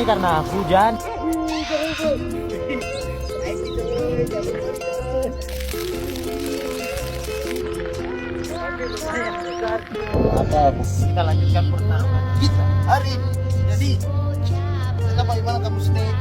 ini karena hujan. Ada, kita lanjutkan pertarungan kita hari ini. Jadi, kita bagaimana kamu snake?